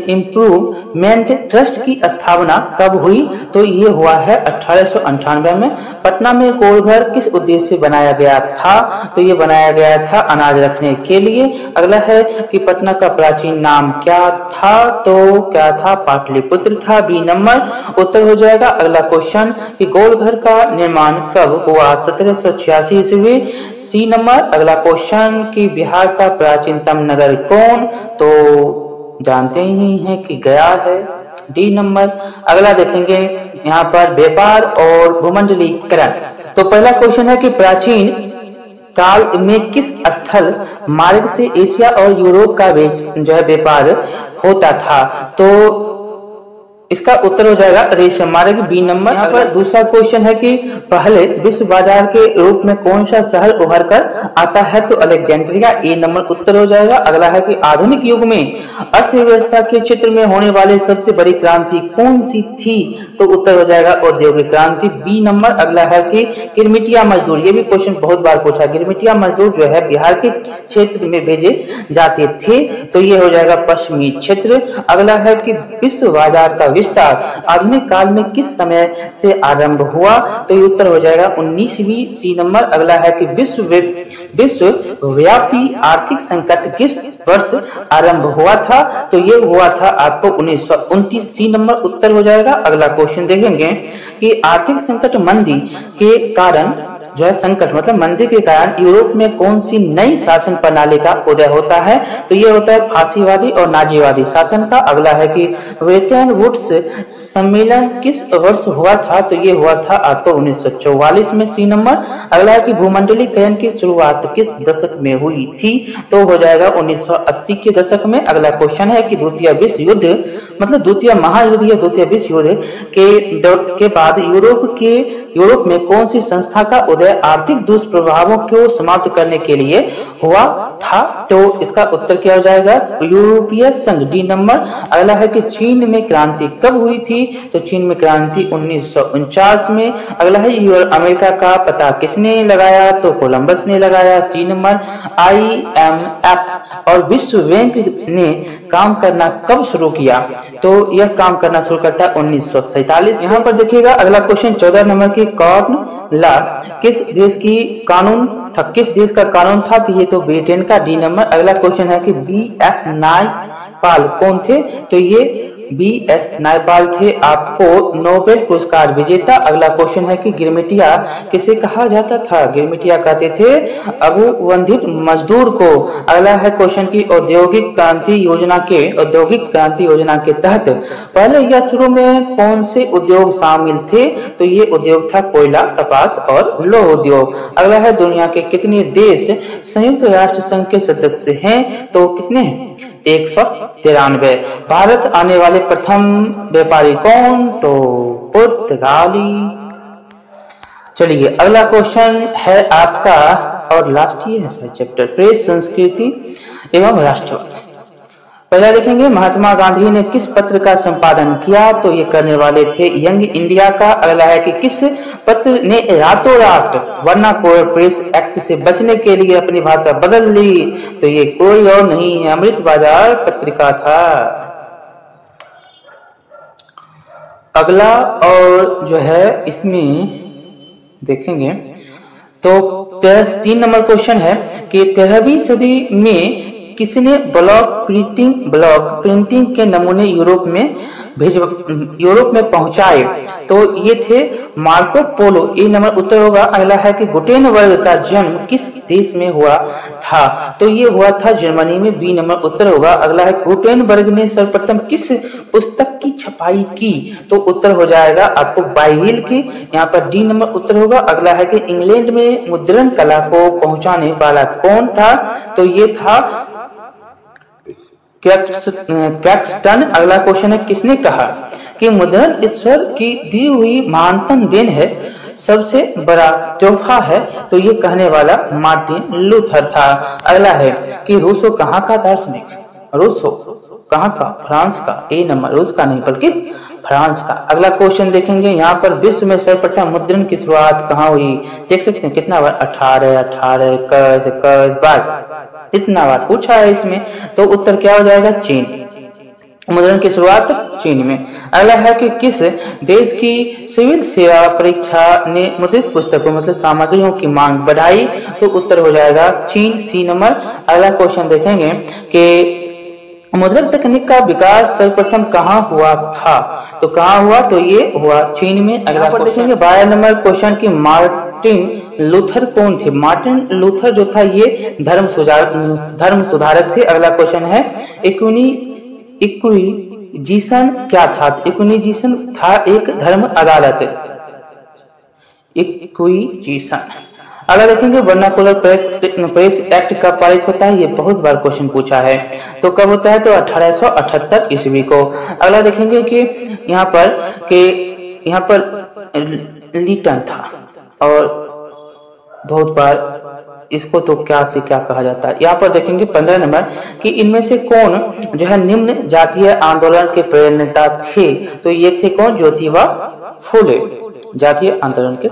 इम्प्रूवमेंट ट्रस्ट की स्थापना कब हुई? तो ये हुआ है 1898 में। पटना में गोलघर किस उद्देश्य से बनाया गया था? तो ये बनाया गया था अनाज रखने के लिए। अगला है कि पटना का प्राचीन नाम क्या था? तो क्या था? पाटलिपुत्र था। बी नंबर उत्तर हो जाएगा। अगला क्वेश्चन कि गोलघर का निर्माण कब हुआ? 1786 ईस्वी। C number. अगला क्वेश्चन कि बिहार का प्राचीनतम नगर कौन? तो जानते ही हैं कि गया है। D number. अगला देखेंगे यहाँ पर व्यापार और भूमंडलीकरण। तो पहला क्वेश्चन है कि प्राचीन काल में किस स्थल मार्ग से एशिया और यूरोप का व्यापार होता था? तो इसका उत्तर हो जाएगा रेशम मार्ग। B number. यहाँ पर दूसरा क्वेश्चन है कि पहले विश्व बाजार के रूप में कौन सा शहर उभर कर आता है? तो अलेक्जेंड्रिया। ए नंबर उत्तर हो जाएगा। अगला है कि आधुनिक युग में अर्थव्यवस्था के क्षेत्र में होने वाली सबसे बड़ी क्रांति कौन सी थी? तो उत्तर हो जाएगा औद्योगिक क्रांति। B number. अगला है कि गिरमिटिया मजदूर, ये भी क्वेश्चन बहुत बार पूछा, गिरमिटिया मजदूर जो है बिहार के किस क्षेत्र में भेजे जाते थे? तो ये हो जाएगा पश्चिमी क्षेत्र। अगला है कि विश्व बाजार का विस्तार आधुनिक काल में किस समय से आरंभ हुआ? तो ये उत्तर हो जाएगा 19वीं। C number. अगला है कि विश्वव्यापी आर्थिक संकट किस वर्ष आरंभ हुआ था? तो ये हुआ था आपको 1929। सी नंबर उत्तर हो जाएगा। अगला क्वेश्चन देखेंगे कि आर्थिक संकट मंदी के कारण जो है संकट मतलब मंदी के कारण यूरोप में कौन सी नई शासन प्रणाली का उदय होता है? तो ये होता है फांसीवादी और नाजीवादी शासन का। अगला है कि ब्रेटन वुड्स सम्मेलन किस वर्ष हुआ था? तो ये हुआ था आपको 1944 में। C number. अगला है कि भूमंडलीकरण की शुरुआत किस दशक में हुई थी? तो हो जाएगा 1980 के दशक में। अगला क्वेश्चन है कि द्वितीय विश्व युद्ध मतलब द्वितीय महायुद्ध या द्वितीय विश्व युद्ध के बाद यूरोप में कौन सी संस्था का उदय आर्थिक दुष्प्रभावों को समाप्त करने के लिए हुआ था? तो इसका उत्तर क्या हो जाएगा? यूरोपीय संघ। D number. अगला है कि चीन में क्रांति कब हुई थी? तो चीन में क्रांति 1949 में। अगला है अमेरिका का पता किसने लगाया? तो कोलंबस ने लगाया। सी नंबर। IMF और विश्व बैंक ने काम करना कब शुरू किया? तो यह काम करना शुरू करता है 1947। यहाँ पर देखिएगा अगला क्वेश्चन 14 नंबर की कॉर्न ला किस देश की कानून था? किस देश का कानून था? तो ये तो ब्रिटेन का। D number. अगला क्वेश्चन है कि BS नायपाल कौन थे? तो ये BS नायपाल थे आपको नोबेल पुरस्कार विजेता। अगला क्वेश्चन है कि गिरमिटिया किसे कहा जाता था? गिरमिटिया कहते थे अवबंधित मजदूर को। अगला है क्वेश्चन की औद्योगिक क्रांति योजना के तहत पहले या शुरू में कौन से उद्योग शामिल थे? तो ये उद्योग था कोयला, कपास और लौह उद्योग। अगला है दुनिया के कितने देश संयुक्त राष्ट्र संघ के सदस्य हैं? तो कितने हैं? 193। भारत आने वाले प्रथम व्यापारी कौन? तो पुर्तगाली। चलिए अगला क्वेश्चन है आपका और लास्ट ही है चैप्टर प्रेस, संस्कृति एवं राष्ट्रवाद। पहला देखेंगे महात्मा गांधी ने किस पत्र का संपादन किया? तो ये करने वाले थे यंग इंडिया का। अगला है कि किस पत्र ने रातों रात वर्नाकुलर प्रेस एक्ट से बचने के लिए अपनी भाषा बदल ली? तो ये कोई और नहीं अमृत बाजार पत्रिका था। अगला और जो है इसमें देखेंगे तो 3 नंबर क्वेश्चन है कि 13वीं सदी में किसने ब्लॉक प्रिंटिंग के नमूने यूरोप में पहुंचाए? तो ये थे मार्को पोलो। ए नंबर उत्तर होगा। अगला है कि गुटेनबर्ग का जन्म किस देश में हुआ था? तो ये हुआ था जर्मनी में। बी नंबर उत्तर होगा। अगला है गुटेनबर्ग ने सर्वप्रथम किस पुस्तक की छपाई की? तो उत्तर हो जाएगा आपको बाइबिल की। यहाँ पर डी नंबर उत्तर होगा। अगला है कि इंग्लैंड में मुद्रण कला को पहुंचाने वाला कौन था? तो ये था कैक्सटन। अगला क्वेश्चन है किसने कहा कि मुद्रण ईश्वर की दी हुई महानतम देन है, सबसे बड़ा तोहफा है? तो ये कहने वाला मार्टिन लूथर था। अगला है कि रूसो कहाँ का दार्शनिक? रूसो कहाँ का? फ्रांस का। ए नंबर, रूस का नहीं बल्कि फ्रांस का। अगला क्वेश्चन देखेंगे, यहाँ पर विश्व में सर्वप्रथम मुद्रण की शुरुआत कहाँ हुई? देख सकते हैं कितना बार 18 18 21 21 22 इतना बार पूछा है इसमें, तो उत्तर क्या हो जाएगा? चीन। मुद्रण की शुरुआत चीन में। अगला है कि किस देश की सिविल सेवा परीक्षा ने मुद्रित पुस्तकों मतलब सामग्रियों की मांग बढ़ाई? तो उत्तर हो जाएगा चीन, सी नंबर। अगला क्वेश्चन देखेंगे कि मुद्रक तकनीक का विकास सर्वप्रथम कहाँ हुआ था? तो कहाँ हुआ? तो ये हुआ चीन में। अगला पर देखेंगे 12 नंबर क्वेश्चन की मार्टिन लूथर कौन थे? मार्टिन लूथर जो था ये धर्म सुधारक थे। अगला क्वेश्चन है इक्विजिशन क्या था? इक्विजिशन था एक धर्म अदालत, इक्विजिशन। अगला देखेंगे वर्नाकुलर प्रेस एक्ट कब पारित होता है? ये बहुत बार क्वेश्चन पूछा है, तो कब होता है? तो 1878 ईस्वी को। अगला देखेंगे कि यहाँ पर लिटन था और बहुत बार इसको तो क्या से क्या कहा जाता है। यहाँ पर देखेंगे 15 नंबर कि इनमें से कौन जो है निम्न जातीय आंदोलन के प्रेरणा थे? तो ये थे कौन? ज्योतिबा फूले, जातीय आंदोलन के